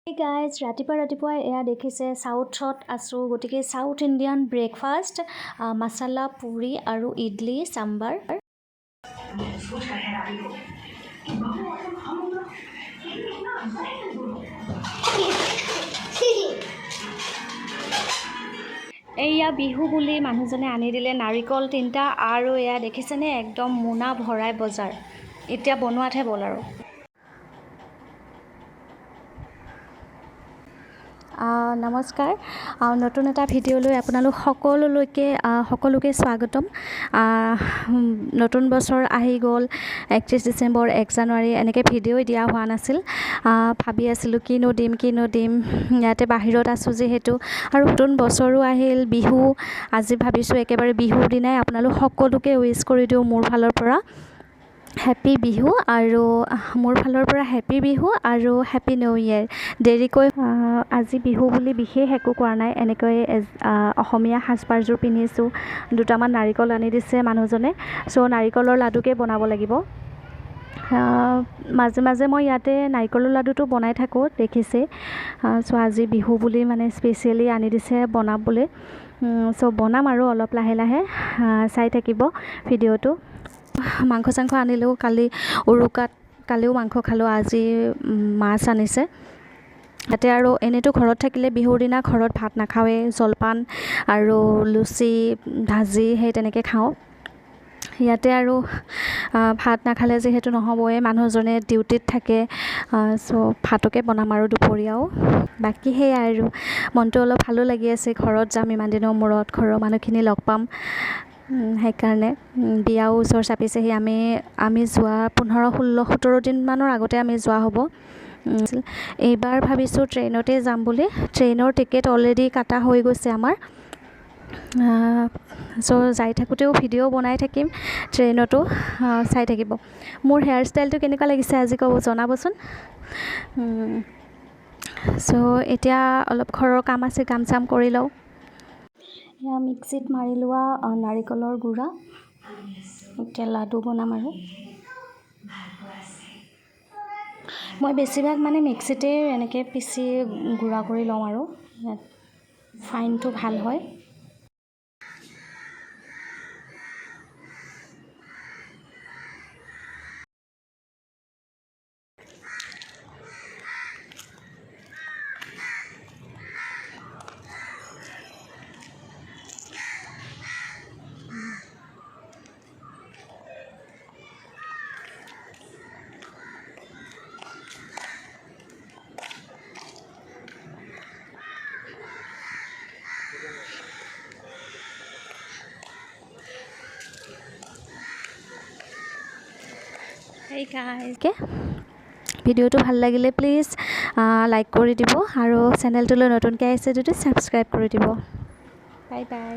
Hey guys, ৰাতিপুৱা এয়া দেখিছে সাউথত আছো গতিকে সাউথ ইণ্ডিয়ান ব্ৰেকফাষ্ট মছলা পুৰি আৰু ইডলি সাম্বাৰ এয়া বিহু বুলি মানুহজনে আনি দিলে নাৰিকল 3টা আৰু এয়া দেখিছেনে একদম মোনা ভৰাই বজাৰ এতিয়া বনোৱাতহে বল আৰু নমস্কাৰ নতুন এটা ভিডিঅ'লৈ আপোনালোক সকলোকে স্বাগতম নতুন বছৰ আহি গ'ল 31 ডিচেম্বৰ 1 জানুৱাৰী এনেকৈ ভিডিঅ' দিয়া হোৱা নাছিল ভাবি আছিলোঁ কিনো দিম ইয়াতে বাহিৰত আছোঁ যিহেতু আৰু নতুন বছৰো আহিল বিহু আজি ভাবিছোঁ একেবাৰে বিহুৰ দিনাই আপোনালোক সকলোকে উইশ কৰি দিওঁ মোৰ ফালৰ পৰা হেপী বিহু আৰু মোৰ ফালৰ পৰা হেপী বিহু আৰু হেপী নিউ ইয়েৰ দেৰিকৈ আজি বিহু বুলি বিশেষ একো কৰা নাই এনেকৈ অসমীয়া সাজপাৰযোৰ পিন্ধিছোঁ দুটামান নাৰিকল আনি দিছে মানুহজনে নাৰিকলৰ লাডুকে বনাব লাগিব মাজে মাজে মই ইয়াতে নাৰিকলৰ লাডুটো বনাই থাকোঁ দেখিছে আজি বিহু বুলি মানে স্পেচিয়েলি আনি দিছে বনাবলৈ বনাম আৰু অলপ লাহে লাহে চাই থাকিব ভিডিঅ'টো মাংস চাংস আনিলেও কালি উৰুকাত কালিও মাংস খালোঁ আজি মাছ আনিছে তাতে আৰু এনেতো ঘৰত থাকিলে বিহুৰ দিনা ঘৰত ভাত নাখাওঁৱে জলপান আৰু লুচি ভাজি সেই তেনেকৈ খাওঁ ইয়াতে আৰু ভাত নাখালে যিহেতু নহ'বই মানুহজনে ডিউটিত থাকে ভাতকে বনাম আৰু দুপৰীয়াও বাকী সেয়াই আৰু মনটো অলপ ভালো লাগি আছে ঘৰত যাম ইমান দিনৰ মূৰত ঘৰৰ মানুহখিনি লগ পাম সেইকাৰণে বিয়াও ওচৰ চাপিছেহি আমি যোৱা 15-16-17 দিনমানৰ আগতে আমি যোৱা হ'ব এইবাৰ ভাবিছোঁ ট্ৰেইনতে যাম বুলি ট্ৰেইনৰ টিকেট অলৰেডি কাটা হৈ গৈছে আমাৰ যাই থাকোঁতেও ভিডিঅ' বনাই থাকিম ট্ৰেইনতো চাই থাকিব মোৰ হেয়াৰ ষ্টাইলটো কেনেকুৱা লাগিছে আজি জনাবচোন এতিয়া অলপ ঘৰৰ কাম আছে কাম চাম কৰি লওঁ এয়া মিক্সিত মাৰি লোৱা নাৰিকলৰ গুড়া এতিয়া লাডু বনাম আৰু মই বেছিভাগ মানে মিক্সিতে এনেকৈ পিচি গুড়া কৰি লওঁ আৰু ফাইনটো ভাল হয় ভিডিঅ'টো ভাল লাগিলে প্লিজ লাইক কৰি দিব আৰু চেনেলটোলৈ নতুনকৈ আহিছে যদি ছাবস্ক্ৰাইব কৰি দিব বাই বাই